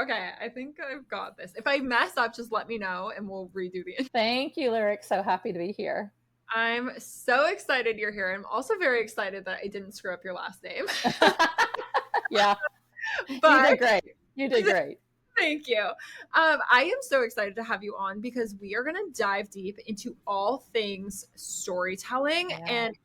Okay. I think I've got this. If I mess up, just let me know and we'll redo the intro. Thank you, Lyric. So happy to be here. I'm so excited you're here. I'm also very excited that I didn't screw up your last name. Yeah. But you did great. You did great. Thank you. I am so excited to have you on because we are going to dive deep into all things storytelling. Yeah. And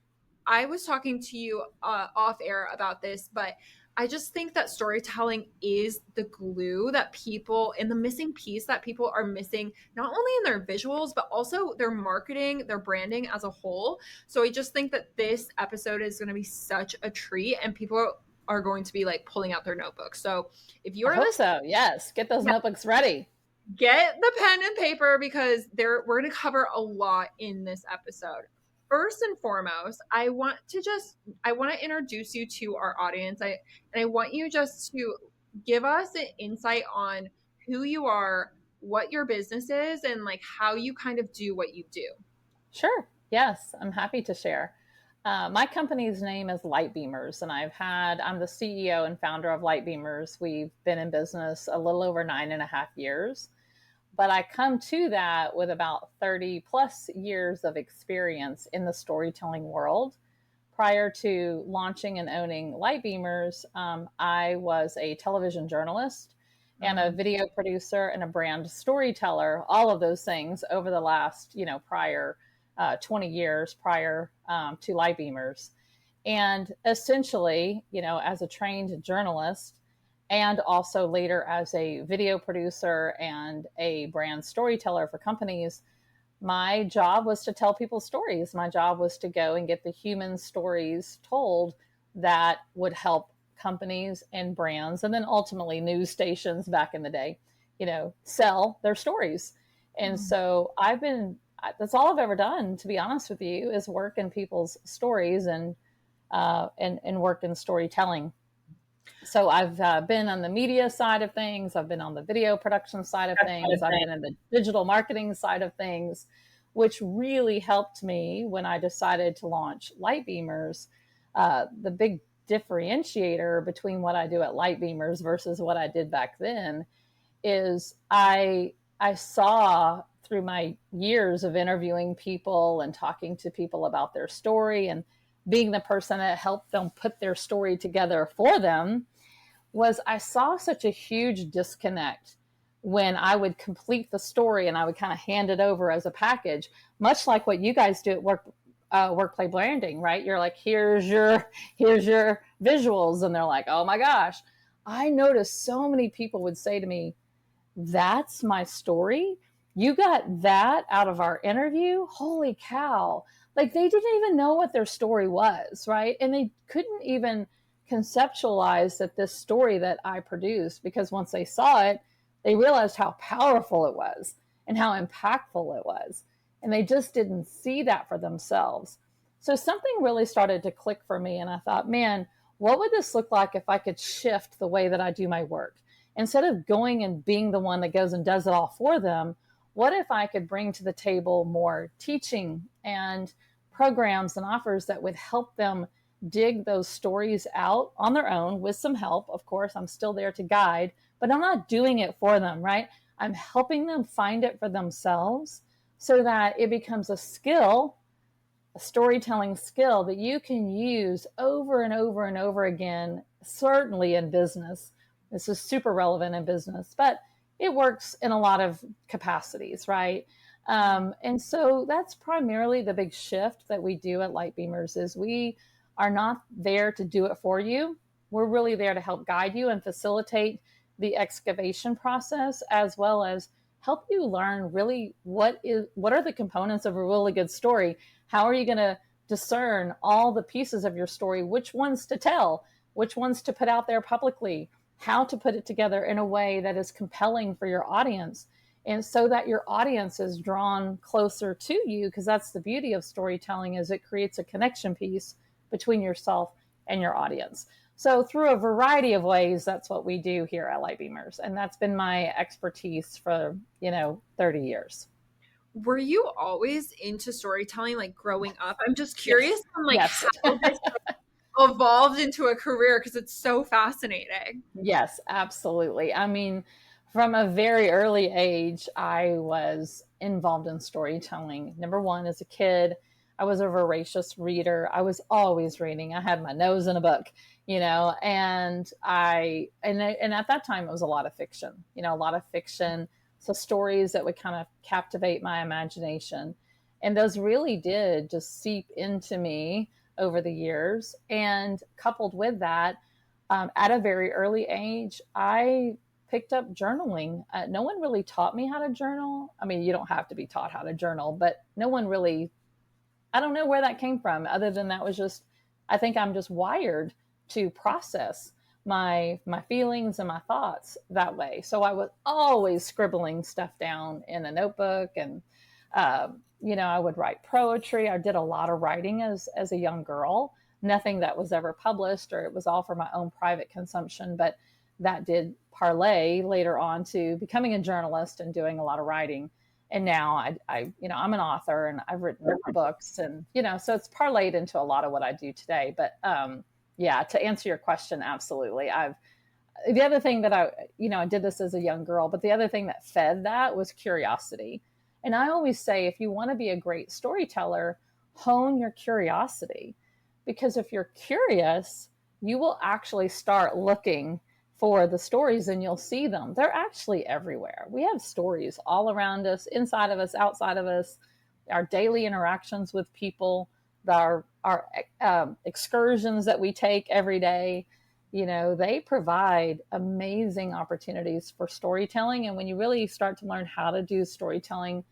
I was talking to you off air about this, but I just think that storytelling is the glue that people, and the missing piece that people are missing, not only in their visuals, but also their marketing, their branding as a whole. So I just think that this episode is going to be such a treat, and people are going to be like pulling out their notebooks. So if you're listening, yes, get those notebooks ready. Get the pen and paper because we're going to cover a lot in this episode. First and foremost, I want to introduce you to our audience. I want you just to give us an insight on who you are, what your business is, and like how you kind of do what you do. Sure. Yes, I'm happy to share. My company's name is LightBeamers, and I'm the CEO and founder of LightBeamers. We've been in business a little over 9.5 years. But I come to that with about 30 plus years of experience in the storytelling world. Prior to launching and owning LightBeamers, I was a television journalist and a video producer and a brand storyteller, all of those things over the last, prior 20 years prior to LightBeamers. And essentially, as a trained journalist, and also later as a video producer and a brand storyteller for companies, my job was to tell people stories. My job was to go and get the human stories told that would help companies and brands, and then ultimately news stations back in the day, sell their stories. And so that's all I've ever done, to be honest with you, is work in people's stories and work in storytelling. So I've been on the media side of things. I've been on the video production side of things. I've been in the digital marketing side of things, which really helped me when I decided to launch LightBeamers. The big differentiator between what I do at LightBeamers versus what I did back then is I saw through my years of interviewing people and talking to people about their story and being the person that helped them put their story together for them, was I saw such a huge disconnect when I would complete the story and I would kind of hand it over as a package, much like what you guys do at WorkPlay branding, right? You're like, here's your visuals. And they're like, oh my gosh. I noticed so many people would say to me, that's my story. You got that out of our interview? Holy cow. Like, they didn't even know what their story was, right? And they couldn't even conceptualize that this story that I produced, because once they saw it, they realized how powerful it was and how impactful it was. And they just didn't see that for themselves. So something really started to click for me. And I thought, man, what would this look like if I could shift the way that I do my work? Instead of going and being the one that goes and does it all for them, what if I could bring to the table more teaching and programs and offers that would help them dig those stories out on their own with some help? Of course, I'm still there to guide, but I'm not doing it for them, right? I'm helping them find it for themselves so that it becomes a skill, a storytelling skill that you can use over and over and over again, certainly in business. This is super relevant in business, but it works in a lot of capacities, right? And so that's primarily the big shift that we do at LightBeamers, is we are not there to do it for you. We're really there to help guide you and facilitate the excavation process, as well as help you learn really what are the components of a really good story. How are you going to discern all the pieces of your story, which ones to tell, which ones to put out there publicly, how to put it together in a way that is compelling for your audience, and so that your audience is drawn closer to you, because that's the beauty of storytelling, is it creates a connection piece between yourself and your audience. So through a variety of ways, that's what we do here at LightBeamers, and that's been my expertise for 30 years. Were you always into storytelling, like growing up? I'm just curious on like yes. how this evolved into a career because it's so fascinating. Yes, absolutely. I mean, from a very early age, I was involved in storytelling. Number one, as a kid, I was a voracious reader. I was always reading. I had my nose in a book, and at that time it was a lot of fiction, a lot of fiction. So stories that would kind of captivate my imagination. And those really did just seep into me over the years. And coupled with that, at a very early age, I picked up journaling. No one really taught me how to journal. I mean, you don't have to be taught how to journal, but no one really, I don't know where that came from, other than that was just, I think I'm just wired to process my feelings and my thoughts that way. So I was always scribbling stuff down in a notebook, and I would write poetry. I did a lot of writing as a young girl. Nothing that was ever published, or it was all for my own private consumption, but that did parlay later on to becoming a journalist and doing a lot of writing. And now I'm an author, and I've written books, and so it's parlayed into a lot of what I do today. But yeah, to answer your question, absolutely. The other thing that I did this as a young girl, but the other thing that fed that was curiosity. And I always say, if you want to be a great storyteller, hone your curiosity, because if you're curious, you will actually start looking for the stories, and you'll see them. They're actually everywhere. We have stories all around us, inside of us, outside of us, our daily interactions with people, our excursions that we take every day. They provide amazing opportunities for storytelling. And when you really start to learn how to do storytelling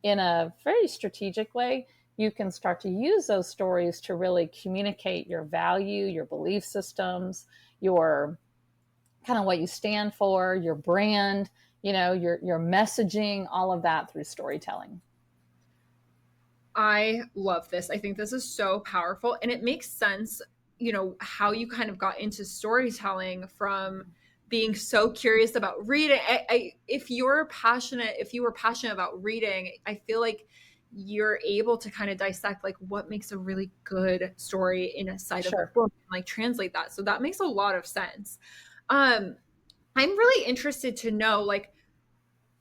in a very strategic way, you can start to use those stories to really communicate your value, your belief systems, your kind of what you stand for, your brand, your messaging, all of that through storytelling. I love this. I think this is so powerful, and it makes sense, how you kind of got into storytelling from being so curious about reading. If you were passionate about reading, I feel like you're able to kind of dissect like what makes a really good story in a side of a book and like translate that. So that makes a lot of sense. I'm really interested to know, like,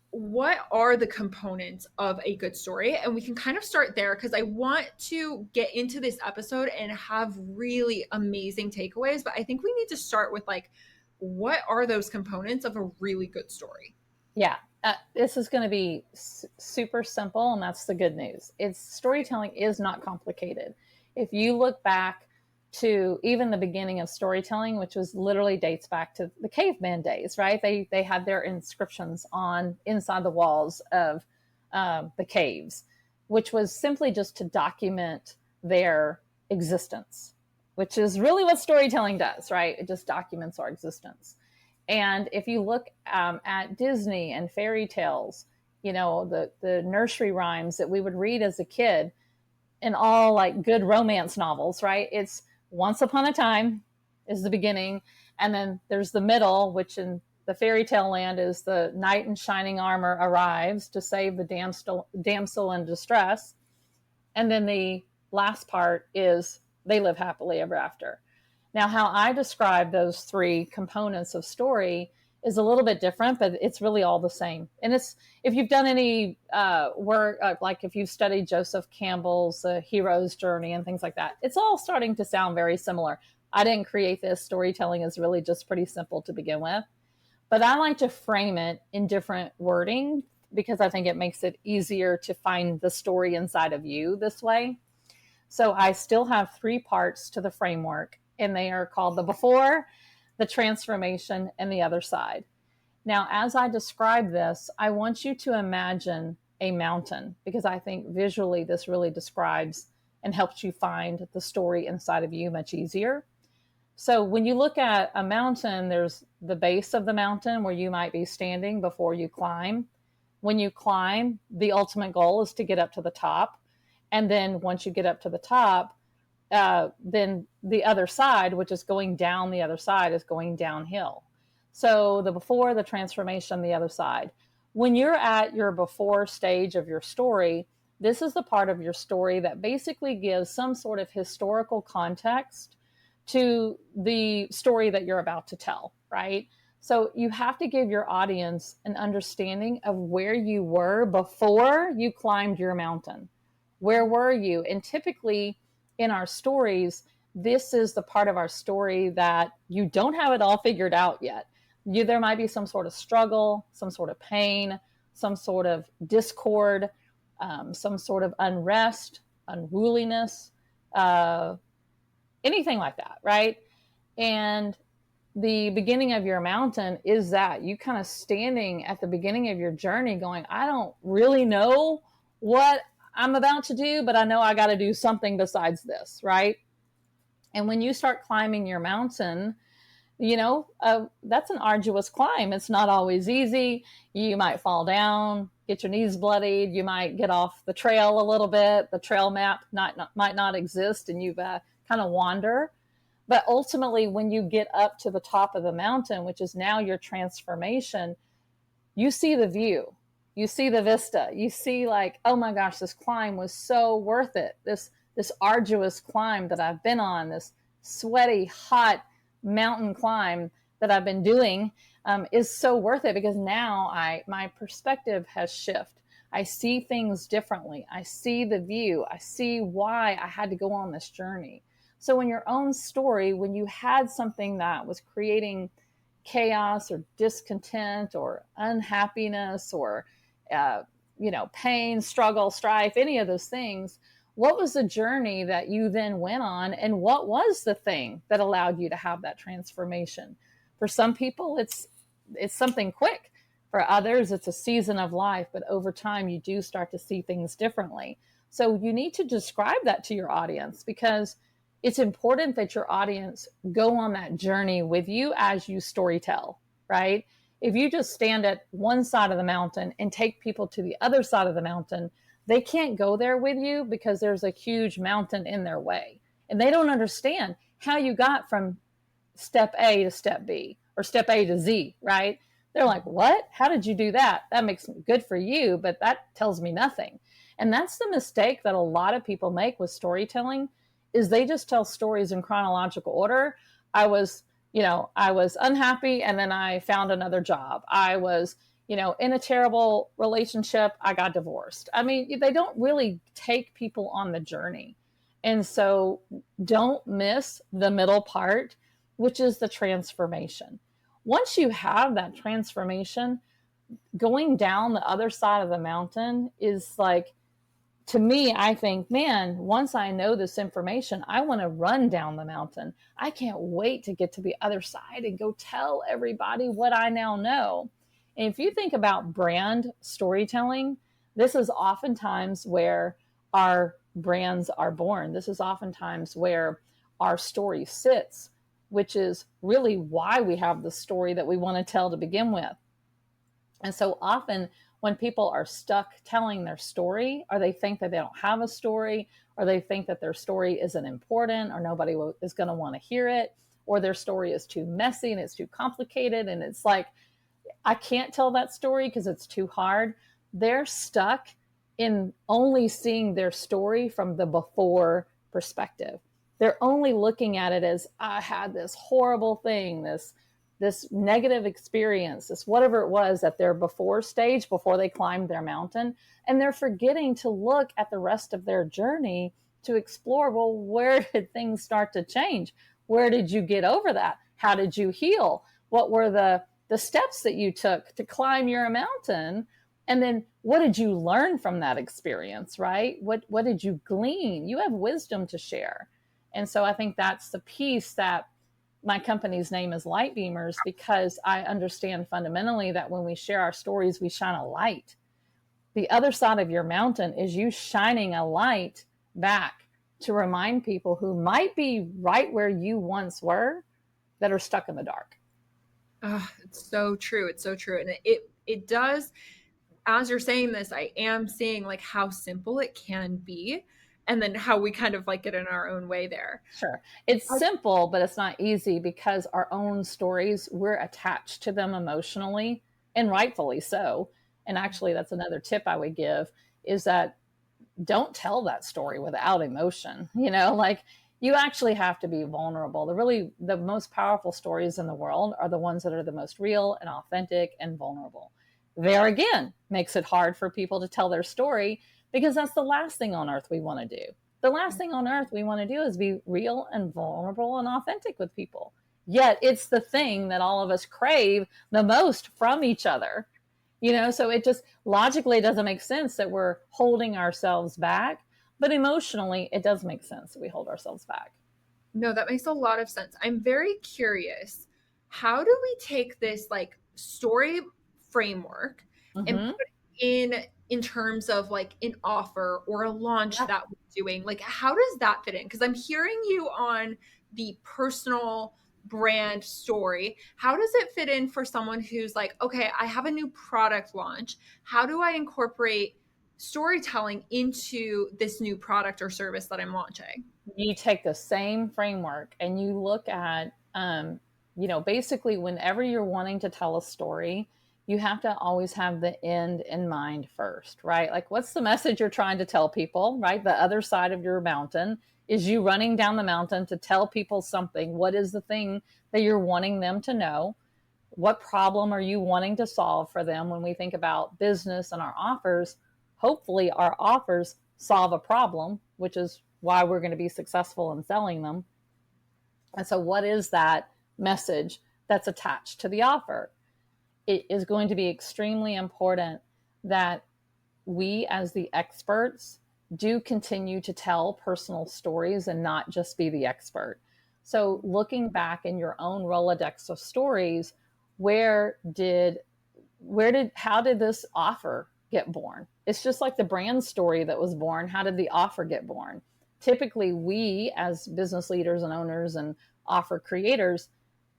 what are the components of a good story? And we can kind of start there because I want to get into this episode and have really amazing takeaways. But I think we need to start with like, what are those components of a really good story? Yeah, this is going to be super simple, and that's the good news. Storytelling is not complicated. If you look back to even the beginning of storytelling, which was literally dates back to the caveman days, right? They had their inscriptions on inside the walls of the caves, which was simply just to document their existence, which is really what storytelling does, right? It just documents our existence. And if you look at Disney and fairy tales, the nursery rhymes that we would read as a kid, and all like good romance novels, right? It's once upon a time is the beginning, and then there's the middle, which in the fairy tale land is the knight in shining armor arrives to save the damsel in distress. And then the last part is they live happily ever after. Now, how I describe those three components of story is a little bit different, but it's really all the same. And it's, if you've done any work, like if you've studied Joseph Campbell's Hero's Journey and things like that, it's all starting to sound very similar. I didn't create this. Storytelling is really just pretty simple to begin with. But I like to frame it in different wording because I think it makes it easier to find the story inside of you this way. So I still have three parts to the framework, and they are called the before, the transformation, and the other side. Now, as I describe this, I want you to imagine a mountain, because I think visually this really describes and helps you find the story inside of you much easier. So when you look at a mountain, there's the base of the mountain where you might be standing before you climb. When you climb, the ultimate goal is to get up to the top. And then once you get up to the top, then the other side, which is going down the other side, is going downhill. So the before, the transformation, the other side. When you're at your before stage of your story, this is the part of your story that basically gives some sort of historical context to the story that you're about to tell, right? So you have to give your audience an understanding of where you were before you climbed your mountain. Where were you? And typically in our stories, this is the part of our story that you don't have it all figured out yet. There might be some sort of struggle, some sort of pain, some sort of discord, some sort of unrest, unruliness, anything like that, right? And the beginning of your mountain is that you kind of standing at the beginning of your journey going, I don't really know what I'm about to do, but I know I got to do something besides this, right? And when you start climbing your mountain, that's an arduous climb. It's not always easy. You might fall down, get your knees bloodied. You might get off the trail a little bit. The trail map might not exist, and you've kind of wander. But ultimately, when you get up to the top of the mountain, which is now your transformation, you see the view, you see the vista, you see like, oh my gosh, this climb was so worth it. This arduous climb that I've been on, this sweaty, hot mountain climb that I've been doing is so worth it, because now my perspective has shifted. I see things differently. I see the view. I see why I had to go on this journey. So in your own story, when you had something that was creating chaos or discontent or unhappiness or, pain, struggle, strife, any of those things, what was the journey that you then went on, and what was the thing that allowed you to have that transformation? For some people, it's something quick. For others, it's a season of life, but over time, you do start to see things differently. So you need to describe that to your audience, because it's important that your audience go on that journey with you as you storytell, right? If you just stand at one side of the mountain and take people to the other side of the mountain, they can't go there with you because there's a huge mountain in their way. And they don't understand how you got from step A to step B or step A to Z, right? They're like, what? How did you do that? That makes good for you, but that tells me nothing. And that's the mistake that a lot of people make with storytelling, is they just tell stories in chronological order. I was unhappy, and then I found another job. I was, in a terrible relationship. I got divorced. I mean, they don't really take people on the journey. And so don't miss the middle part, which is the transformation. Once you have that transformation, going down the other side of the mountain is like, to me, I think, man, once I know this information, I want to run down the mountain. I can't wait to get to the other side and go tell everybody what I now know. And if you think about brand storytelling, this is oftentimes where our brands are born. This is oftentimes where our story sits, which is really why we have the story that we want to tell to begin with. And so often when people are stuck telling their story, or they think that they don't have a story, or they think that their story isn't important, or nobody is going to want to hear it, or their story is too messy and it's too complicated, and it's like, I can't tell that story because it's too hard. They're stuck in only seeing their story from the before perspective. They're only looking at it as, I had this horrible thing, this negative experience, this whatever it was at their before stage, before they climbed their mountain. And they're forgetting to look at the rest of their journey to explore, well, where did things start to change? Where did you get over that? How did you heal? What were the steps that you took to climb your mountain? And then what did you learn from that experience, right? What did you glean? You have wisdom to share. And so I think that's the piece that my company's name is LightBeamers, because I understand fundamentally that when we share our stories, we shine a light. The other side of your mountain is you shining a light back to remind people who might be right where you once were, that are stuck in the dark. Oh, it's so true. It's so true. And it does, as you're saying this, I am seeing like how simple it can be, and then how we kind of like get in our own way there. Sure. It's simple, but it's not easy, because our own stories, we're attached to them emotionally, and rightfully so. And actually, that's another tip I would give, is that don't tell that story without emotion. Like you actually have to be vulnerable. The most powerful stories in the world are the ones that are the most real and authentic and vulnerable. There again, makes it hard for people to tell their story because that's the last thing on earth we want to do. The last thing on earth we want to do is be real and vulnerable and authentic with people. Yet it's the thing that all of us crave the most from each other. So it just logically doesn't make sense that we're holding ourselves back, but emotionally it does make sense that we hold ourselves back. No, that makes a lot of sense. I'm very curious. How do we take this like story framework and Mm-hmm. put it in terms of like an offer or a launch Yeah. that we're doing? Like, how does that fit in? Because I'm hearing you on the personal brand story. How does it fit in for someone who's like, okay, I have a new product launch. How do I incorporate storytelling into this new product or service that I'm launching? You take the same framework and you look at, basically whenever you're wanting to tell a story, you have to always have the end in mind first, right? Like, what's the message you're trying to tell people, right? The other side of your mountain is you running down the mountain to tell people something. What is the thing that you're wanting them to know? What problem are you wanting to solve for them? When we think about business and our offers, hopefully our offers solve a problem, which is why we're going to be successful in selling them. And so, what is that message that's attached to the offer? It is going to be extremely important that we, as the experts, do continue to tell personal stories and not just be the expert. So, looking back in your own Rolodex of stories, how did this offer get born? It's just like the brand story that was born. How did the offer get born? Typically, we as business leaders and owners and offer creators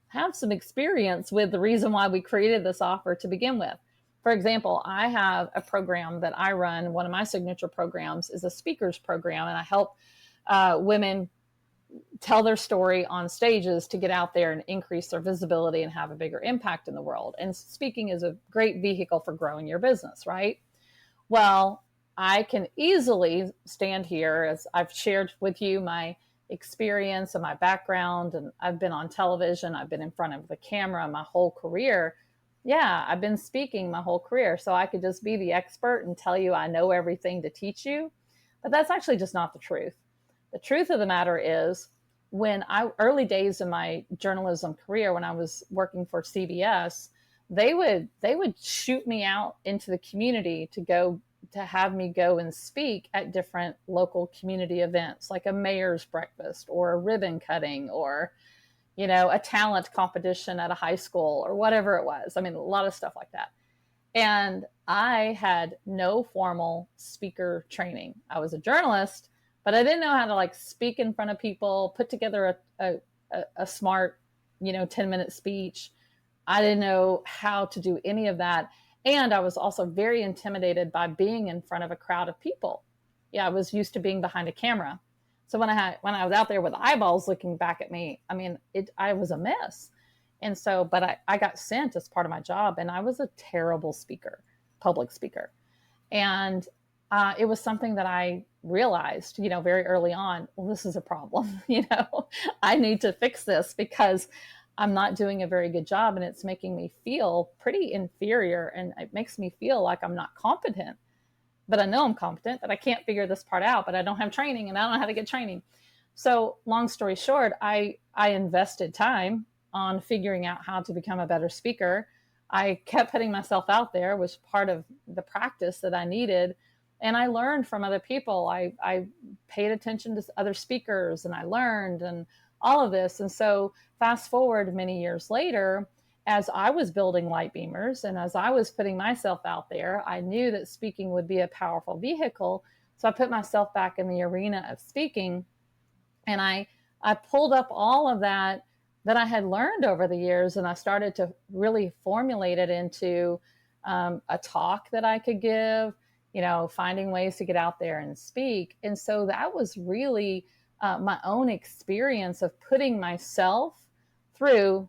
have some experience with the reason why we created this offer to begin with. For example, I have a program that I run. One of my signature programs is a speakers program, and I help women tell their story on stages to get out there and increase their visibility and have a bigger impact in the world. And speaking is a great vehicle for growing your business, right? Well, I can easily stand here, as I've shared with you my experience and my background, and I've been on television, I've been in front of the camera my whole career. Yeah, I've been speaking my whole career, so I could just be the expert and tell you I know everything to teach you. But that's actually just not the truth. The truth of the matter is, early days in my journalism career, when I was working for CBS, they would shoot me out into the community to have me go and speak at different local community events, like a mayor's breakfast or a ribbon cutting or a talent competition at a high school or whatever it was. I mean, a lot of stuff like that. And I had no formal speaker training. I was a journalist, but I didn't know how to like speak in front of people, put together a smart, 10-minute speech. I didn't know how to do any of that. And I was also very intimidated by being in front of a crowd of people. Yeah, I was used to being behind a camera. So when I was out there with eyeballs looking back at me, I mean, I was a mess. And so, but I got sent as part of my job, and I was a terrible speaker, public speaker. And it was something that I realized, very early on, well, this is a problem. I need to fix this because I'm not doing a very good job, and it's making me feel pretty inferior, and it makes me feel like I'm not competent. But I know I'm competent, but I can't figure this part out, but I don't have training, and I don't know how to get training. So long story short, I invested time on figuring out how to become a better speaker. I kept putting myself out there, was part of the practice that I needed. And I learned from other people. I paid attention to other speakers, and I learned and all of this. And so fast forward many years later, as I was building LightBeamers and as I was putting myself out there, I knew that speaking would be a powerful vehicle. So I put myself back in the arena of speaking, and I pulled up all of that I had learned over the years, and I started to really formulate it into a talk that I could give, finding ways to get out there and speak. And so that was really my own experience of putting myself through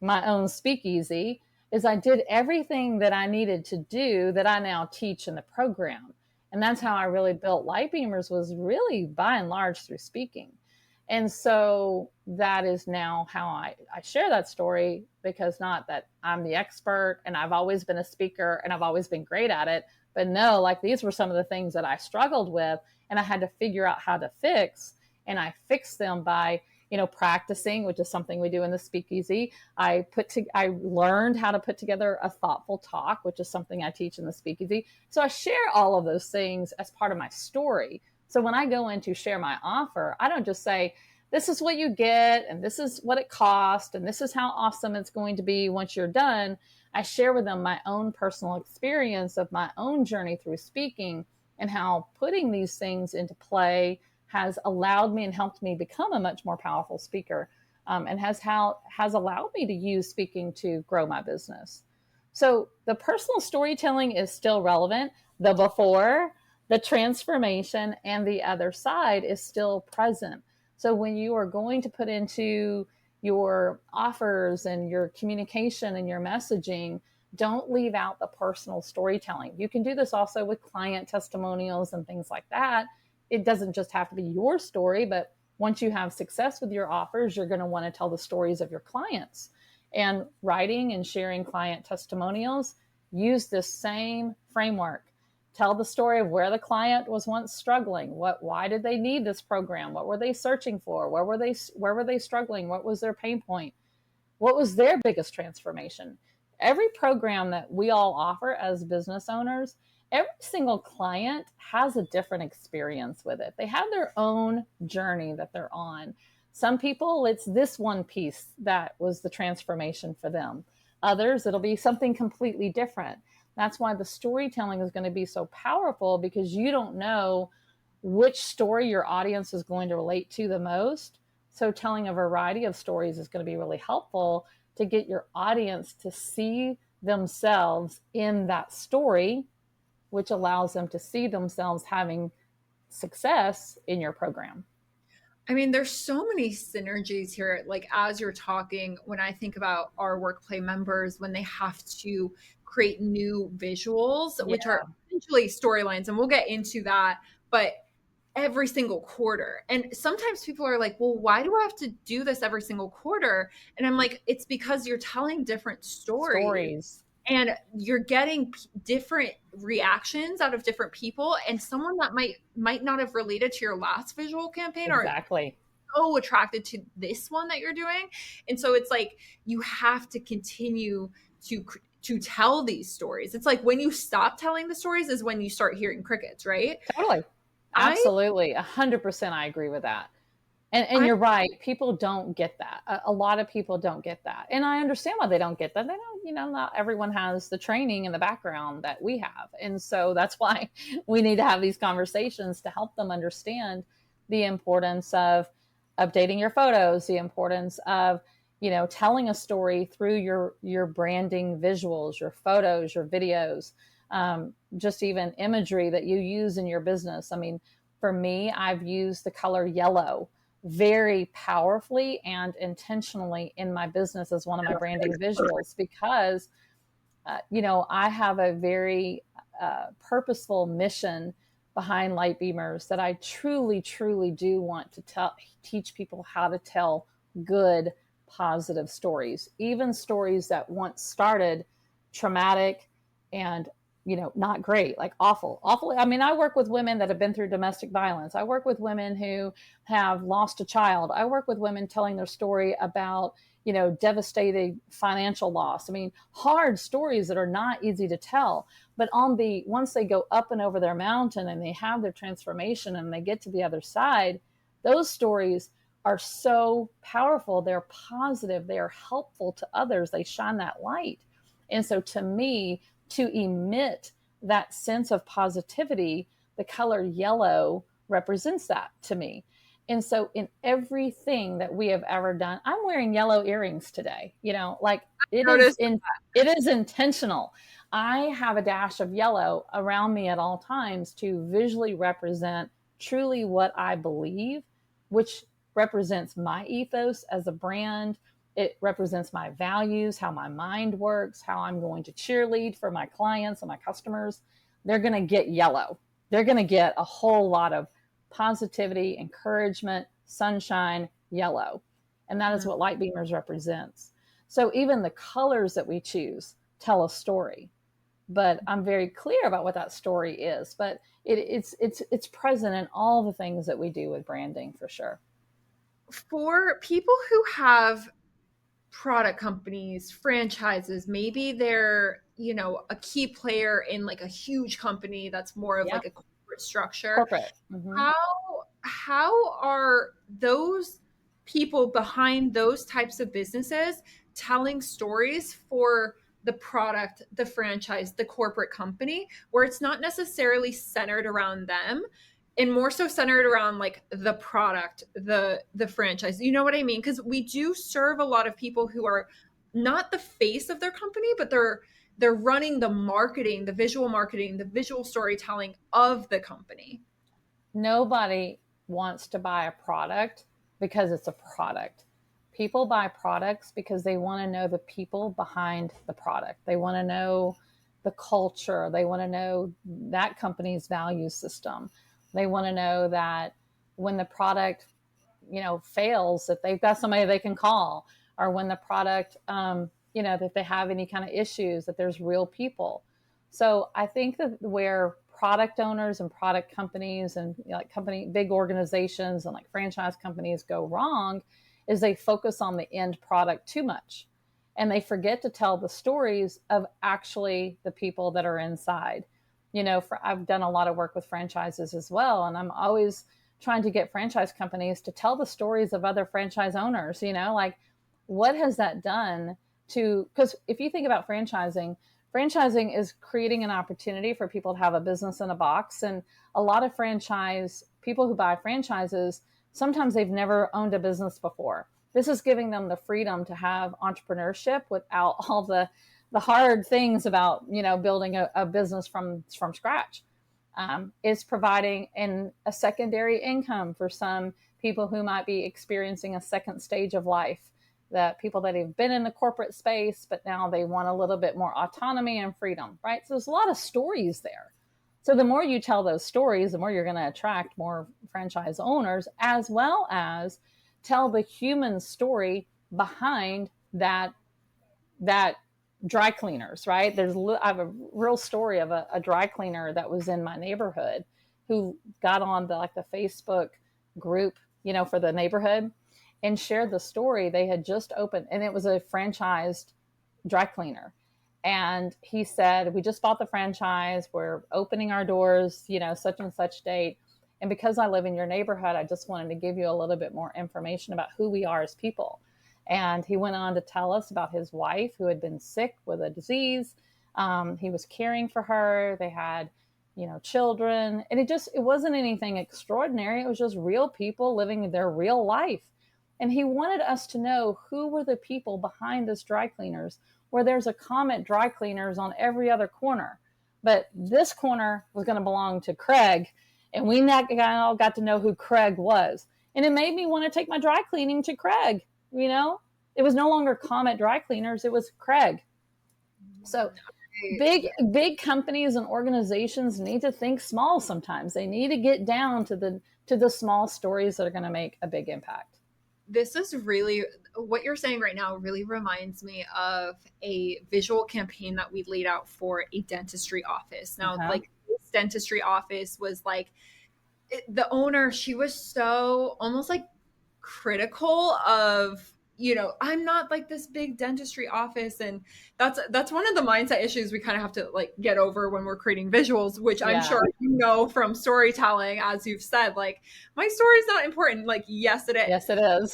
my own speakeasy. Is I did everything that I needed to do that I now teach in the program. And that's how I really built LightBeamers, was really by and large through speaking. And so that is now how I share that story, because not that I'm the expert and I've always been a speaker and I've always been great at it, but no, like these were some of the things that I struggled with and I had to figure out how to fix. And I fixed them by, practicing, which is something we do in the speakeasy. I learned how to put together a thoughtful talk, which is something I teach in the speakeasy. So I share all of those things as part of my story. So when I go in to share my offer, I don't just say, this is what you get, and this is what it costs, and this is how awesome it's going to be once you're done. I share with them my own personal experience of my own journey through speaking and how putting these things into play has allowed me and helped me become a much more powerful speaker, and has allowed me to use speaking to grow my business. So the personal storytelling is still relevant. The before, the transformation, and the other side is still present. So when you are going to put into your offers and your communication and your messaging, don't leave out the personal storytelling. You can do this also with client testimonials and things like that. It doesn't just have to be your story, but once you have success with your offers, you're going to want to tell the stories of your clients. And writing and sharing client testimonials, use this same framework. Tell the story of where the client was once struggling. Why did they need this program? What were they searching for? Where were they struggling? What was their pain point? What was their biggest transformation? Every program that we all offer as business owners, every single client has a different experience with it. They have their own journey that they're on. Some people, it's this one piece that was the transformation for them. Others, it'll be something completely different. That's why the storytelling is going to be so powerful, because you don't know which story your audience is going to relate to the most. So telling a variety of stories is going to be really helpful to get your audience to see themselves in that story, which allows them to see themselves having success in your program. I mean, there's so many synergies here. Like, as you're talking, when I think about our WorkPlay members, when they have to create new visuals, which are essentially storylines, and we'll get into that, but every single quarter. And sometimes people are like, well, why do I have to do this every single quarter? And I'm like, it's because you're telling different stories. And you're getting different reactions out of different people, and someone that might not have related to your last visual campaign Exactly. or so attracted to this one that you're doing. And so it's like you have to continue to tell these stories. It's like when you stop telling the stories is when you start hearing crickets, right? Totally. Absolutely. 100% I agree with that. And you're right. People don't get that. A lot of people don't get that. And I understand why they don't get that. They don't, not everyone has the training and the background that we have. And so that's why we need to have these conversations to help them understand the importance of updating your photos, the importance of, telling a story through your branding visuals, your photos, your videos, just even imagery that you use in your business. I mean, for me, I've used the color yellow very powerfully and intentionally in my business as one of my branding visuals, because I have a very purposeful mission behind LightBeamers that I truly do want to teach people how to tell good, positive stories, even stories that once started traumatic and not great, like awful. I mean, I work with women that have been through domestic violence. I work with women who have lost a child. I work with women telling their story about, devastating financial loss. I mean, hard stories that are not easy to tell, but once they go up and over their mountain and they have their transformation and they get to the other side, those stories are so powerful. They're positive. They are helpful to others. They shine that light. And so to me, to emit that sense of positivity, the color yellow represents that to me. And so in everything that we have ever done, I'm wearing yellow earrings today, it is intentional. I have a dash of yellow around me at all times to visually represent truly what I believe, which represents my ethos as a brand. It represents my values, how my mind works, how I'm going to cheerlead for my clients and my customers. They're going to get yellow. They're going to get a whole lot of positivity, encouragement, sunshine, yellow. And that is what LightBeamers represents. So even the colors that we choose tell a story. But I'm very clear about what that story is. But it's present in all the things that we do with branding, for sure. For people who have product companies, franchises, maybe they're, a key player in like a huge company that's more of Yeah. like a corporate structure. Corporate. Mm-hmm. How are those people behind those types of businesses telling stories for the product, the franchise, the corporate company, where it's not necessarily centered around them and more so centered around like the product, the franchise? You know what I mean? Because we do serve a lot of people who are not the face of their company, but they're running the marketing, the visual storytelling of the company. Nobody wants to buy a product because it's a product. People buy products because they want to know the people behind the product. They want to know the culture. They want to know that company's value system. They want to know that when the product, fails, that they've got somebody they can call, or when the product, that they have any kind of issues, that there's real people. So I think that where product owners and product companies and big organizations and like franchise companies go wrong is they focus on the end product too much, and they forget to tell the stories of actually the people that are inside. I've done a lot of work with franchises as well, and I'm always trying to get franchise companies to tell the stories of other franchise owners. Like, what has that done to, because if you think about franchising is creating an opportunity for people to have a business in a box. And a lot of people who buy franchises, sometimes they've never owned a business before. This is giving them the freedom to have entrepreneurship without all the hard things about, building a business from scratch. Is providing a secondary income for some people who might be experiencing a second stage of life, that people that have been in the corporate space, but now they want a little bit more autonomy and freedom, right? So there's a lot of stories there. So the more you tell those stories, the more you're going to attract more franchise owners, as well as tell the human story behind that dry cleaners, right? I have a real story of a dry cleaner that was in my neighborhood who got on the Facebook group, for the neighborhood, and shared the story. They had just opened, and it was a franchised dry cleaner. And he said, we just bought the franchise. We're opening our doors, such and such date. And because I live in your neighborhood, I just wanted to give you a little bit more information about who we are as people. And he went on to tell us about his wife who had been sick with a disease. He was caring for her. They had, children. And it wasn't anything extraordinary. It was just real people living their real life. And he wanted us to know who were the people behind this dry cleaners, where there's a Comet dry cleaners on every other corner. But this corner was going to belong to Craig. And we all got to know who Craig was. And it made me want to take my dry cleaning to Craig. It was no longer Comet dry cleaners. It was Craig. So big companies and organizations need to think small sometimes. They need to get down to the small stories that are going to make a big impact. This is really, what you're saying right now really reminds me of a visual campaign that we laid out for a dentistry office. Now, this dentistry office was the owner, she was so almost critical of, I'm not this big dentistry office. And that's one of the mindset issues we kind of have to get over when we're creating visuals, which I'm sure from storytelling, as you've said, my story is not important. Yes, it is. Yes, it is.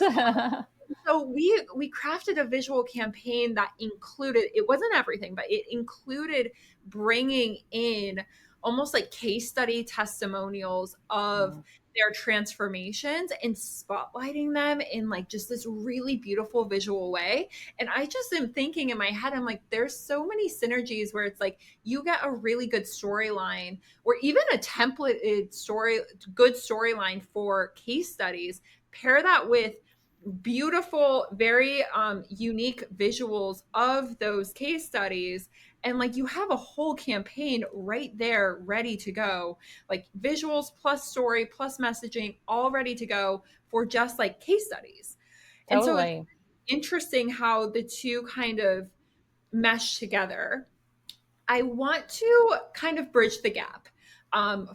So we crafted a visual campaign that included, it wasn't everything, but it included bringing in almost case study testimonials of their transformations and spotlighting them in just this really beautiful visual way. And I just am thinking in my head, I'm there's so many synergies where it's you get a really good storyline, or even a templated good storyline for case studies, pair that with beautiful, very unique visuals of those case studies. And like you have a whole campaign right there ready to go, like visuals plus story plus messaging, all ready to go for just like case studies. And so it's Totally. interesting how the two kind of mesh together. I want to kind of bridge the gap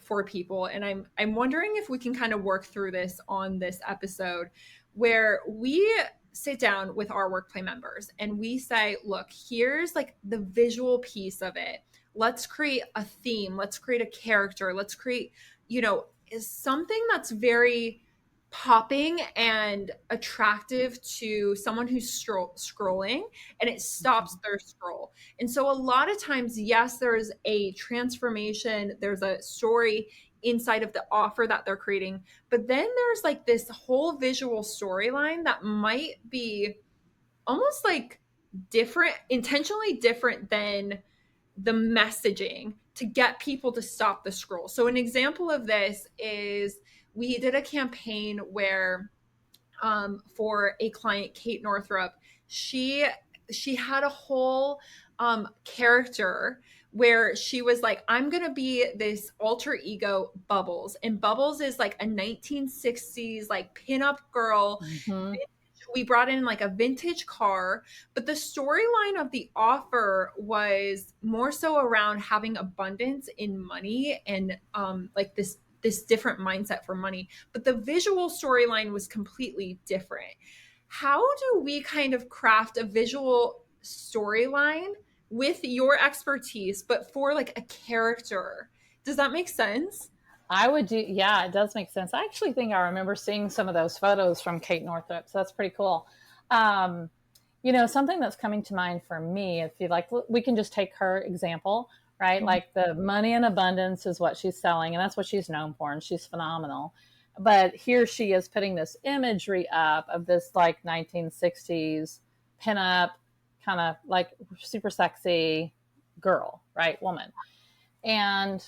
for people, and I'm wondering if we can kind of work through this on this episode, where we sit down with our WorkPlay members and we say, look, here's like the visual piece of it. Let's create a theme. Let's create a character. Let's create, is something that's very popping and attractive to someone who's scrolling, and it stops their scroll. And so a lot of times, yes, there's a transformation, there's a story inside of the offer that they're creating, but then there's like this whole visual storyline that might be almost like different, intentionally different than the messaging to get people to stop the scroll. So an example of this is we did a campaign where for a client, Kate Northrup, she had a whole character where she was like, I'm gonna be this alter ego Bubbles, and Bubbles is like a 1960s like pinup girl. Mm-hmm. We brought in like a vintage car, but the storyline of the offer was more so around having abundance in money and like this different mindset for money, but the visual storyline was completely different. How do we kind of craft a visual storyline with your expertise but for like a character? Does that make sense? I would do, yeah, it does make sense. I actually think I remember seeing some of those photos from Kate Northrup, so that's pretty cool. Um, something that's coming to mind for me, if you like, we can just take her example, right? Mhm. Like the money in abundance is what she's selling, and that's what she's known for, and she's phenomenal. But here she is putting this imagery up of this like 1960s pinup, kind of like super sexy girl, right? Woman. And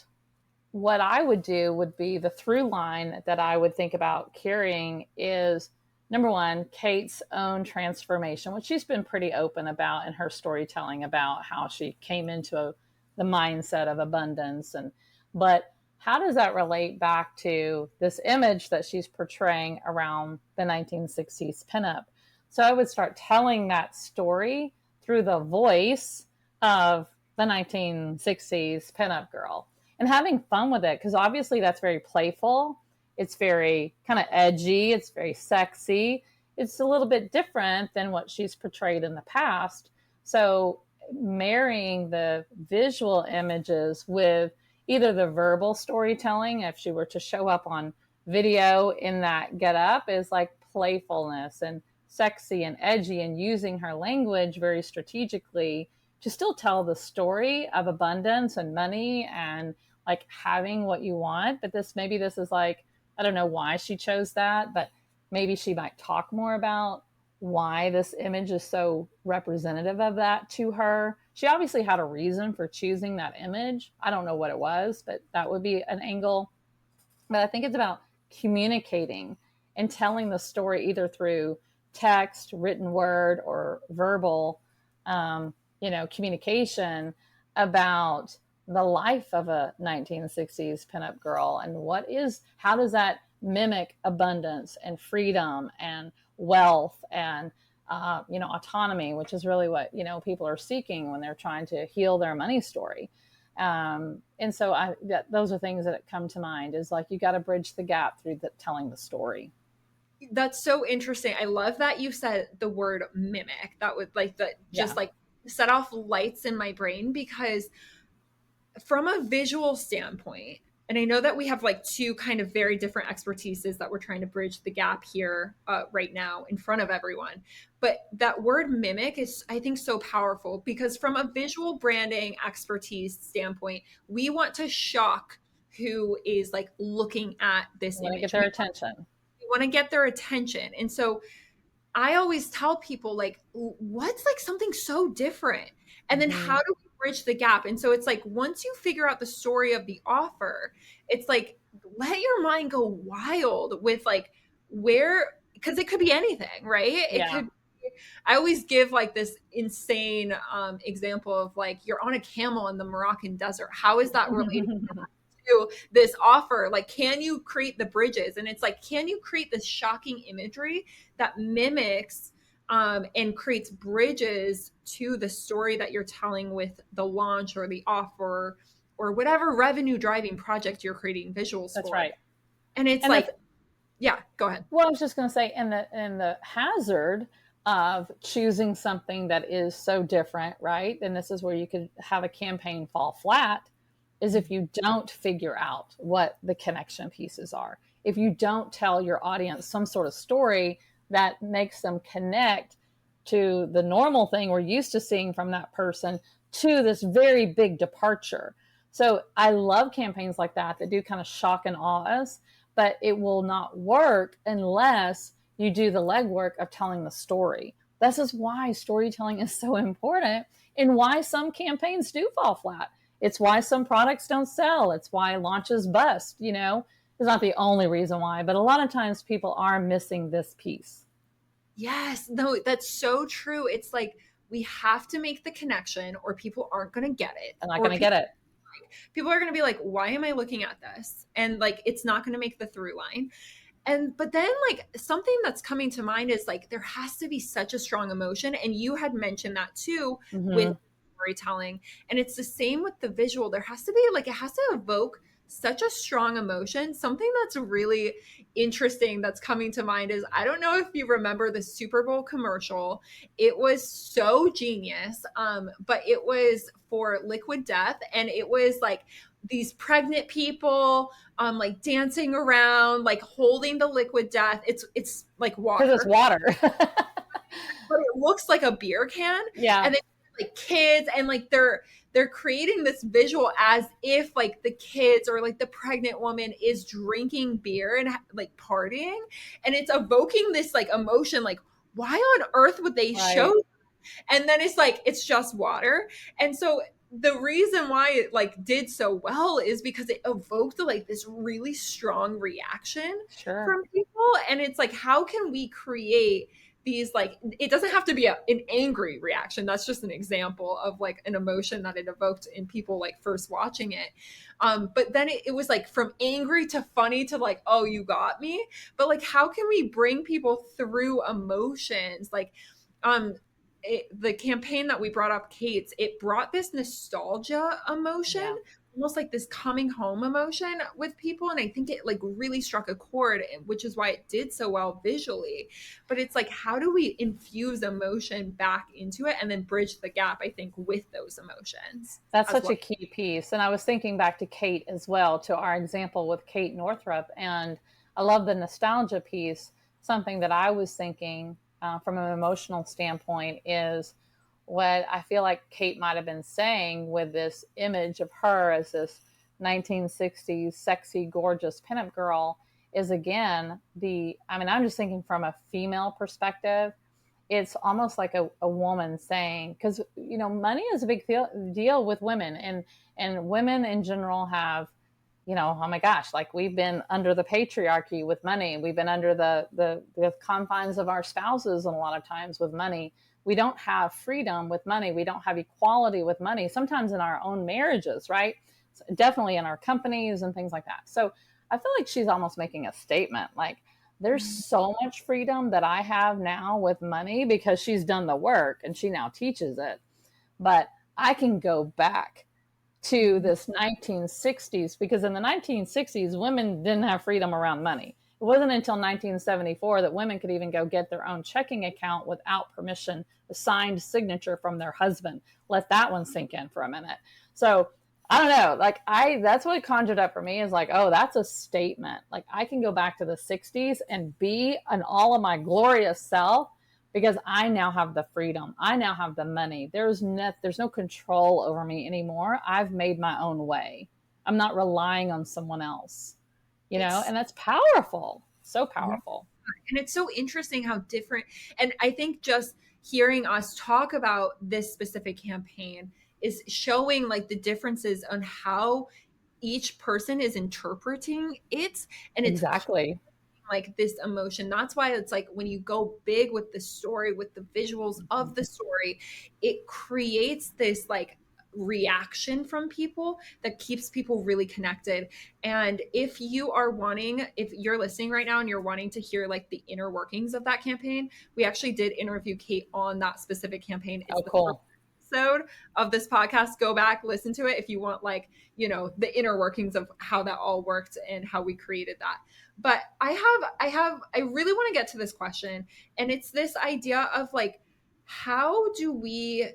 what I would do would be the through line that I would think about carrying is number one, Kate's own transformation, which she's been pretty open about in her storytelling about how she came into the mindset of abundance. But how does that relate back to this image that she's portraying around the 1960s pinup? So I would start telling that story through the voice of the 1960s pinup girl and having fun with it, because obviously that's very playful. It's very kind of edgy. It's very sexy. It's a little bit different than what she's portrayed in the past. So marrying the visual images with either the verbal storytelling, if she were to show up on video in that get up, is like playfulness and sexy and edgy, and using her language very strategically to still tell the story of abundance and money and like having what you want. But maybe this is like, I don't know why she chose that, but maybe she might talk more about why this image is so representative of that to her. She obviously had a reason for choosing that image. I don't know what it was, but that would be an angle. But I think it's about communicating and telling the story either through text, written word, or verbal, communication about the life of a 1960s pinup girl and how does that mimic abundance and freedom and wealth and autonomy, which is really what people are seeking when they're trying to heal their money story. And so those are things that come to mind, is like you got to bridge the gap through telling the story. That's so interesting. I love that you said the word mimic. That would like the Yeah. just like set off lights in my brain, because from a visual standpoint, and I know that we have like two kind of very different expertises that we're trying to bridge the gap here right now in front of everyone. But that word mimic is, I think, so powerful, because from a visual branding expertise standpoint, we want to shock who is like looking at this You want to get image. their attention. We want to get their attention. And so I always tell people, like, what's like something so different? And then Mm-hmm. how do we bridge the gap? And so it's like, once you figure out the story of the offer, it's like, let your mind go wild with like where, because it could be anything, right? It Yeah. could I always give like this insane example of like you're on a camel in the Moroccan desert. How is that related to this offer? Like, can you create the bridges? And it's like, can you create this shocking imagery that mimics and creates bridges to the story that you're telling with the launch or the offer or whatever revenue driving project you're creating visuals That's for? right. And it's And like, that's, yeah, go ahead. well, I was just going to say, and the hazard of choosing something that is so different, right? And this is where you could have a campaign fall flat, is if you don't figure out what the connection pieces are. If you don't tell your audience some sort of story that makes them connect to the normal thing we're used to seeing from that person to this very big departure. So I love campaigns like that do kind of shock and awe us, but it will not work unless you do the legwork of telling the story. This is why storytelling is so important and why some campaigns do fall flat. It's why some products don't sell. It's why launches bust, you know. It's not the only reason why, but a lot of times people are missing this piece. Yes, no, that's so true. It's like we have to make the connection or people aren't going to get it. I'm not Or going to get it. people are going to be like, why am I looking at this? And like, it's not going to make the through line. And, but then like something that's coming to mind is like, there has to be such a strong emotion. And you had mentioned that too with Mm-hmm. storytelling. And it's the same with the visual. There has to be like, it has to evoke such a strong emotion. Something that's really interesting that's coming to mind is I don't know if you remember the Super Bowl commercial. It was so genius. But it was for Liquid Death, and it was like these pregnant people like dancing around, like holding the Liquid Death. It's like Because it's water, water. but it looks like a beer can. Yeah. And then like kids, and like they're creating this visual as if like the kids or like the pregnant woman is drinking beer and like partying, and it's evoking this like emotion, like why on earth would they Right. show? And then it's like it's just water. And so the reason why it like did so well is because it evoked like this really strong reaction Sure. from people. And it's like, how can we create these, like, it doesn't have to be an angry reaction. That's just an example of like an emotion that it evoked in people like first watching it. But then it was like from angry to funny to like, oh, you got me. But like, how can we bring people through emotions? Like, the campaign that we brought up, Kate's, it brought this nostalgia emotion, Yeah. almost like this coming home emotion with people. And I think it like really struck a chord, which is why it did so well visually. But it's like, how do we infuse emotion back into it and then bridge the gap, I think, with those emotions That's as such well? a key piece. And I was thinking back to Kate as well, to our example with Kate Northrup. And I love the nostalgia piece. Something that I was thinking from an emotional standpoint is what I feel like Kate might have been saying with this image of her as this 1960s sexy, gorgeous pinup girl is again I mean, I'm just thinking from a female perspective. It's almost like a woman saying, because you know money is a big deal with women, and women in general have, you know, oh my gosh, like we've been under the patriarchy with money, we've been under the confines of our spouses, and a lot of times with money we don't have freedom with money, we don't have equality with money, sometimes in our own marriages, right? So definitely in our companies and things like that. So I feel like she's almost making a statement like, there's so much freedom that I have now with money because she's done the work and she now teaches it. But I can go back to this 1960s, because in the 1960s, women didn't have freedom around money. It wasn't until 1974 that women could even go get their own checking account without permission, a signed signature from their husband. Let that one sink in for a minute. So I don't know, like that's what conjured up for me is like, oh, that's a statement. Like I can go back to the 60s and be an all of my glorious self because I now have the freedom. I now have the money. There's no control over me anymore. I've made my own way. I'm not relying on someone else, you know, It's and that's powerful. So powerful. And it's so interesting how different, and I think just hearing us talk about this specific campaign is showing like the differences on how each person is interpreting it. And it's Exactly. like this emotion. That's why it's like when you go big with the story, with the visuals of the story, it creates this like reaction from people that keeps people really connected. And if you are wanting, if you're listening right now and you're wanting to hear like the inner workings of that campaign, we actually did interview Kate on that specific campaign. It's Oh, the first cool. episode of this podcast. Go back, listen to it if you want like, you know, the inner workings of how that all worked and how we created that. But I really want to get to this question, and it's this idea of like, how do we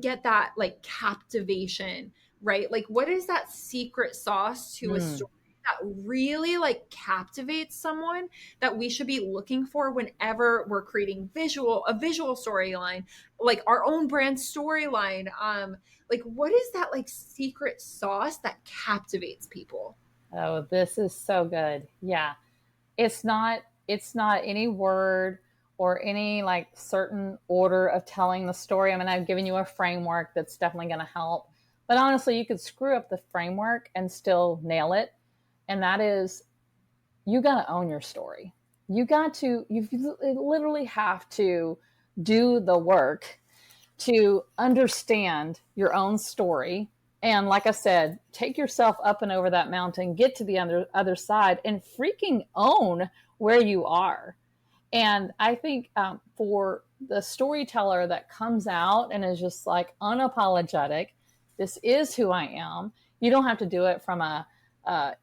get that like captivation, right? Like what is that secret sauce to a story that really like captivates someone that we should be looking for whenever we're creating a visual storyline, like our own brand storyline? Like what is that like secret sauce that captivates people? Oh, this is so good. Yeah. It's not any word or any like certain order of telling the story. I mean, I've given you a framework that's definitely going to help. But honestly, you could screw up the framework and still nail it. And that is, you got to own your story. You literally have to do the work to understand your own story. And like I said, take yourself up and over that mountain, get to the other side, and freaking own where you are. And I think for the storyteller that comes out and is just like unapologetic, this is who I am. You don't have to do it from a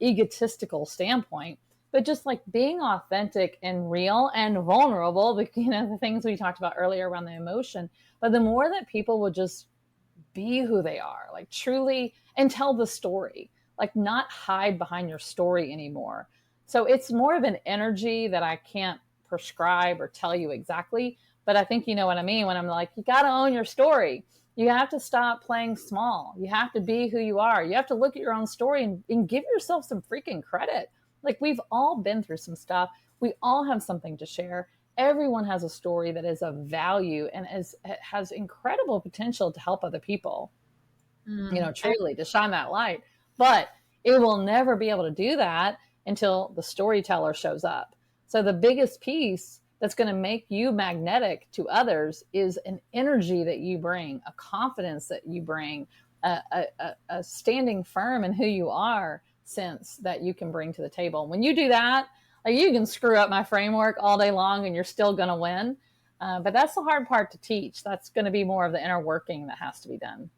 egotistical standpoint, but just like being authentic and real and vulnerable. The things we talked about earlier around the emotion. But the more that people would just be who they are, like truly, and tell the story, like not hide behind your story anymore. So it's more of an energy that I can't prescribe or tell you exactly, but I think you know what I mean when I'm like, you got to own your story. You have to stop playing small. You have to be who you are. You have to look at your own story and give yourself some freaking credit. Like we've all been through some stuff. We all have something to share. Everyone has a story that is of value and has incredible potential to help other people, Mm. truly to shine that light. But it will never be able to do that until the storyteller shows up. So the biggest piece that's going to make you magnetic to others is an energy that you bring, a confidence that you bring, a standing firm in who you are sense that you can bring to the table. When you do that, like you can screw up my framework all day long and you're still going to win. But that's the hard part to teach. That's going to be more of the inner working that has to be done.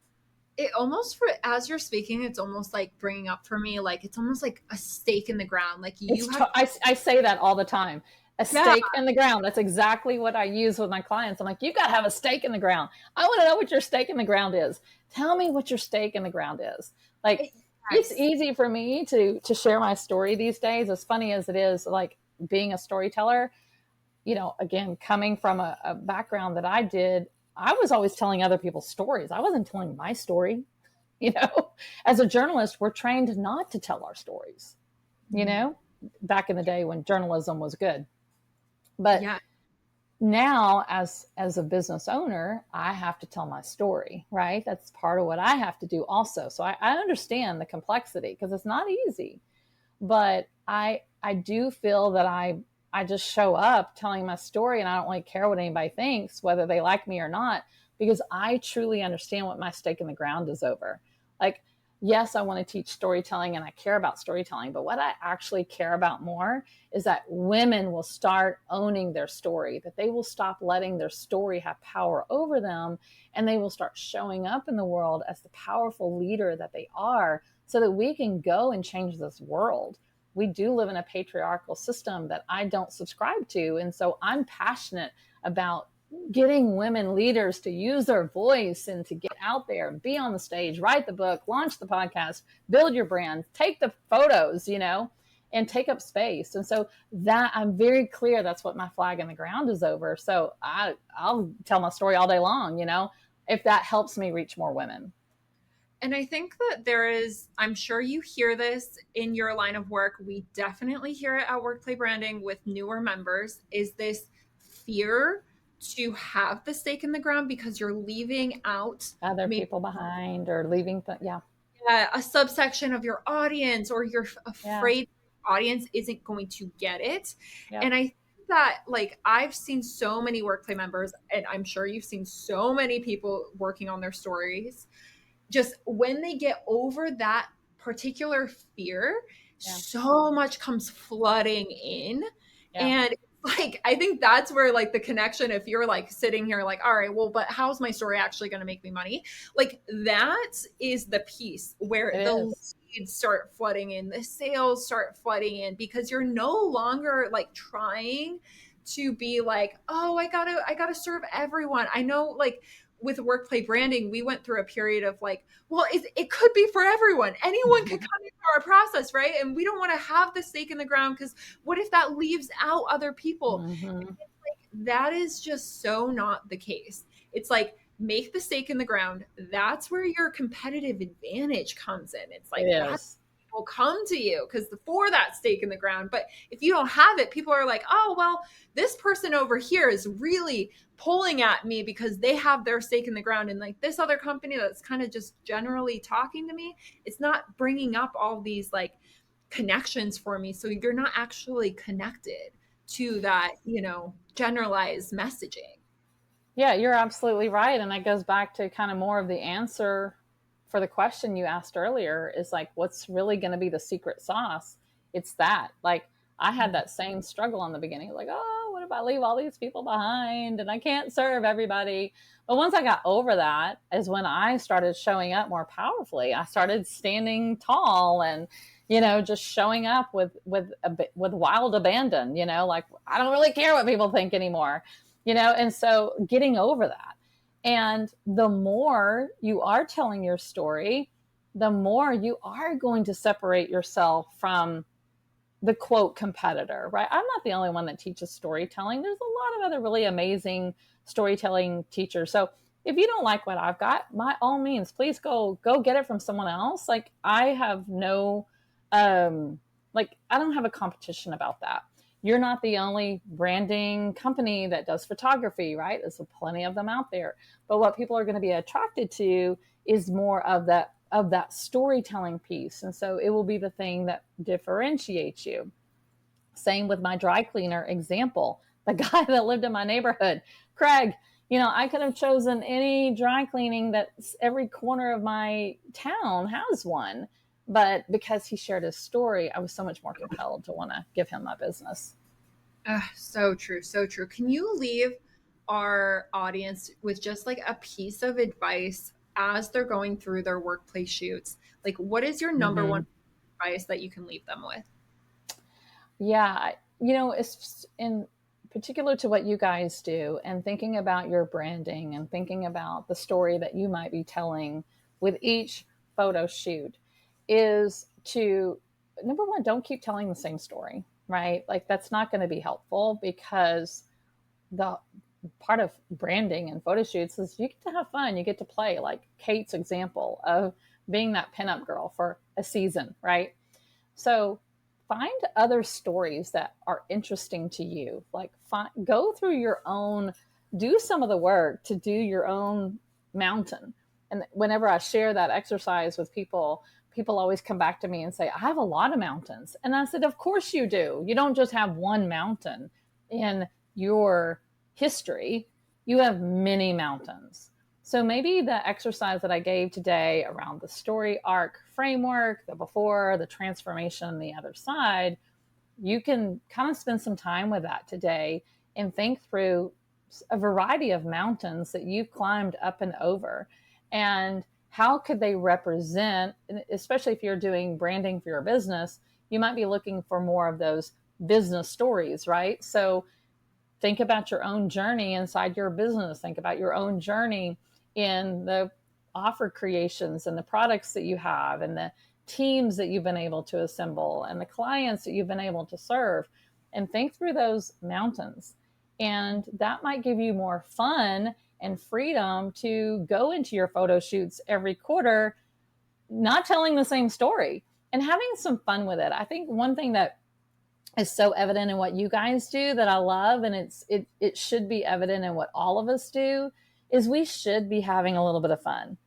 It almost, for as you're speaking, it's almost like bringing up for me, like it's almost like a stake in the ground, like you have. I say that all the time. A Yeah. stake in the ground. That's exactly what I use with my clients. I'm like, you got to have a stake in the ground. I want to know what your stake in the ground is. Tell me what your stake in the ground is. Like, it's Yes. easy for me to share my story these days. As funny as it is, like being a storyteller, again, coming from a background that I did, I was always telling other people's stories. I wasn't telling my story. As a journalist, we're trained not to tell our stories, back in the day when journalism was good. But Yeah. now as a business owner, I have to tell my story, right? That's part of what I have to do also. So I understand the complexity because it's not easy, but I do feel that I just show up telling my story and I don't really care what anybody thinks, whether they like me or not, because I truly understand what my stake in the ground is over. Like, yes, I want to teach storytelling and I care about storytelling, but what I actually care about more is that women will start owning their story, that they will stop letting their story have power over them, and they will start showing up in the world as the powerful leader that they are so that we can go and change this world. We do live in a patriarchal system that I don't subscribe to. And so I'm passionate about getting women leaders to use their voice and to get out there and be on the stage, write the book, launch the podcast, build your brand, take the photos, and take up space. And so that I'm very clear that's what my flag in the ground is over. So I'll tell my story all day long, if that helps me reach more women. And I think that I'm sure you hear this in your line of work. We definitely hear it at WorkPlay Branding with newer members, is this fear to have the stake in the ground because you're leaving out Other maybe people behind or leaving. Yeah. a subsection of your audience, or you're Yeah. afraid audience isn't going to get it. Yep. And I think that, like, I've seen so many WorkPlay members, and I'm sure you've seen so many people working on their stories, just when they get over that particular fear, Yeah. so much comes flooding in. Yeah. And like, I think that's where, like, the connection, if you're like sitting here like, all right, well, but how's my story actually going to make me money? Like, that is the piece where It the is. leads start flooding in, the sales start flooding in, because you're no longer like trying to be like, oh, I gotta serve everyone. I know, like, with WorkPlay branding, we went through a period of like, well, it could be for everyone. Anyone could come into our process, right? And we don't want to have the stake in the ground, because what if that leaves out other people? Mm-hmm. And it's like, that is just so not the case. It's like, make the stake in the ground. That's where your competitive advantage comes in. It's It like, that's is. people come to you because for that stake in the ground. But if you don't have it, people are like, oh, well, this person over here is really pulling at me because they have their stake in the ground. And like, this other company that's kind of just generally talking to me, it's not bringing up all these like connections for me. So you're not actually connected to that, generalized messaging. Yeah, you're absolutely right. And that goes back to kind of more of the answer for the question you asked earlier is like, what's really going to be the secret sauce? It's that. Like, I had that same struggle in the beginning. Like, oh, what if I leave all these people behind and I can't serve everybody? But once I got over that, is when I started showing up more powerfully. I started standing tall and, just showing up with wild abandon. Like, I don't really care what people think anymore. And so getting over that. And the more you are telling your story, the more you are going to separate yourself from the quote competitor, right? I'm not the only one that teaches storytelling. There's a lot of other really amazing storytelling teachers. So if you don't like what I've got, by all means, please go get it from someone else. Like, I have no I don't have a competition about that. You're not the only branding company that does photography, right? There's plenty of them out there. But what people are going to be attracted to is more of that storytelling piece. And so it will be the thing that differentiates you. Same with my dry cleaner example. The guy that lived in my neighborhood, Craig, I could have chosen any dry cleaning that every corner of my town has one. But because he shared his story, I was so much more compelled to want to give him my business. So true. So true. Can you leave our audience with just like a piece of advice as they're going through their workplace shoots? Like, what is your number Mm-hmm. one advice that you can leave them with? Yeah, it's in particular to what you guys do and thinking about your branding and thinking about the story that you might be telling with each photo shoot is to, number one, don't keep telling the same story, right? Like, that's not going to be helpful, because the part of branding and photo shoots is you get to have fun. You get to play, like Kate's example of being that pinup girl for a season, right? So find other stories that are interesting to you. Like, go through your own, do some of the work to do your own mountain. And whenever I share that exercise with people, people always come back to me and say, I have a lot of mountains. And I said, of course you do. You don't just have one mountain in your history, you have many mountains. So maybe the exercise that I gave today around the story arc framework, the before, the transformation, and the other side, you can kind of spend some time with that today and think through a variety of mountains that you've climbed up and over. And how could they represent, especially if you're doing branding for your business, you might be looking for more of those business stories, right? So think about your own journey inside your business. Think about your own journey in the offer creations and the products that you have and the teams that you've been able to assemble and the clients that you've been able to serve, and think through those mountains. And that might give you more fun and freedom to go into your photo shoots every quarter, not telling the same story and having some fun with it. I think one thing that is so evident in what you guys do that I love, and it should be evident in what all of us do, is we should be having a little bit of fun,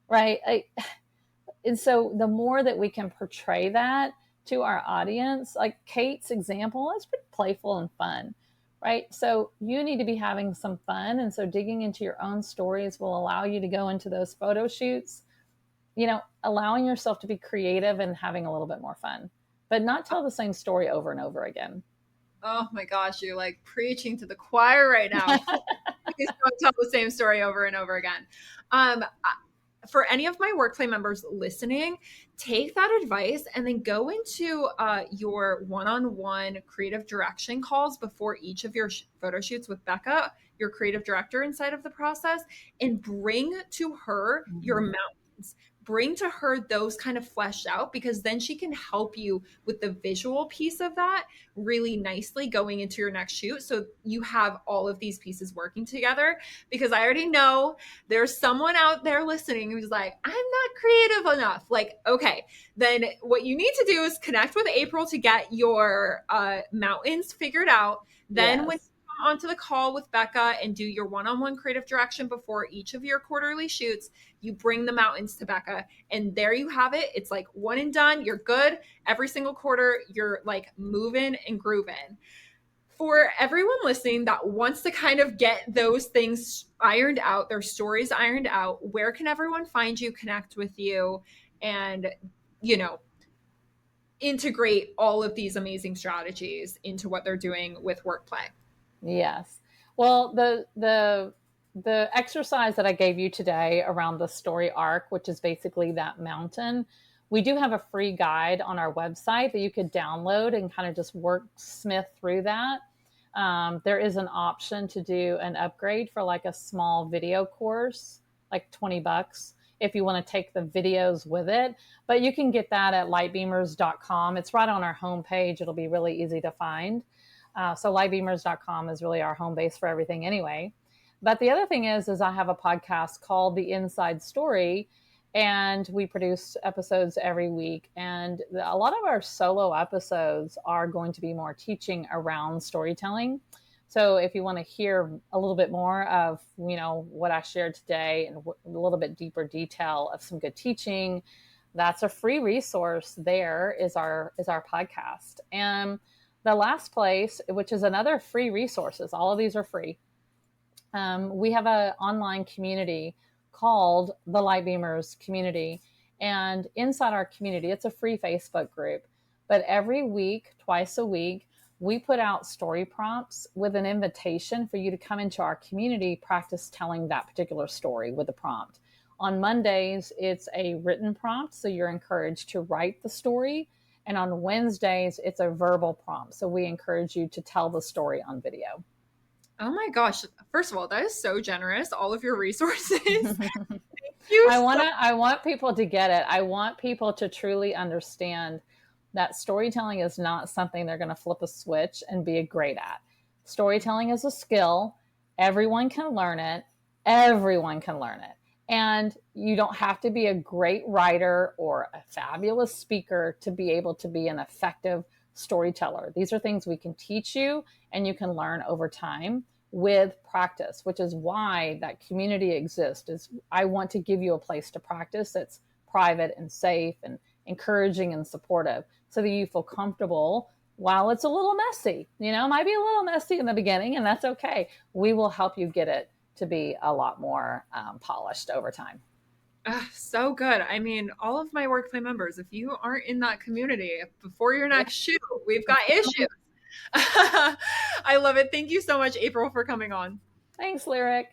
right? And so the more that we can portray that to our audience, like Kate's example, is pretty playful and fun, right? So you need to be having some fun. And so digging into your own stories will allow you to go into those photo shoots, allowing yourself to be creative and having a little bit more fun, but not tell the same story over and over again. Oh my gosh, you're like preaching to the choir right now. Please don't tell the same story over and over again. For any of my WorkPlay members listening, take that advice and then go into your one-on-one creative direction calls before each of your photo shoots with Becca, your creative director inside of the process, and bring to her your mountains. Bring to her those kind of fleshed out, because then she can help you with the visual piece of that really nicely going into your next shoot. So you have all of these pieces working together, because I already know there's someone out there listening who's like, I'm not creative enough. Like, okay, then what you need to do is connect with April to get your mountains figured out. Then when you come onto the call with Becca and do your one-on-one creative direction before each of your quarterly shoots, you bring the mountains to Becca, and there you have it. It's like one and done. You're good. Every single quarter, you're like moving and grooving. For everyone listening that wants to kind of get those things ironed out, their stories ironed out, where can everyone find you, connect with you, and, integrate all of these amazing strategies into what they're doing with WorkPlay? Yes. Well, the exercise that I gave you today around the story arc, which is basically that mountain, we do have a free guide on our website that you could download and kind of just wordsmith through that. There is an option to do an upgrade for like a small video course, like $20 if you want to take the videos with it. But you can get that at lightbeamers.com. It's right on our homepage. It'll be really easy to find. So lightbeamers.com is really our home base for everything anyway. But the other thing is I have a podcast called The Inside Story, and we produce episodes every week. And a lot of our solo episodes are going to be more teaching around storytelling. So if you want to hear a little bit more of, what I shared today and a little bit deeper detail of some good teaching, that's a free resource. There is our podcast. And the last place, which is another free resources, all of these are free. We have an online community called the LightBeamers community. And inside our community, it's a free Facebook group. But every week, twice a week, we put out story prompts with an invitation for you to come into our community, practice telling that particular story with a prompt. On Mondays, it's a written prompt, so you're encouraged to write the story. And on Wednesdays, it's a verbal prompt. So we encourage you to tell the story on video. Oh my gosh. First of all, that is so generous. All of your resources. Thank you. I want people to get it. I want people to truly understand that storytelling is not something they're going to flip a switch and be great at. Storytelling is a skill. Everyone can learn it. Everyone can learn it. And you don't have to be a great writer or a fabulous speaker to be able to be an effective storyteller. These are things we can teach you and you can learn over time with practice, which is why that community exists. Is I want to give you a place to practice that's private and safe and encouraging and supportive so that you feel comfortable while it's a little messy. It might be a little messy in the beginning, and that's okay. We will help you get it to be a lot more polished over time. So good. I mean, all of my WorkPlay members, if you aren't in that community before your next shoot, we've got issues. I love it. Thank you so much, April, for coming on. Thanks, Lyric.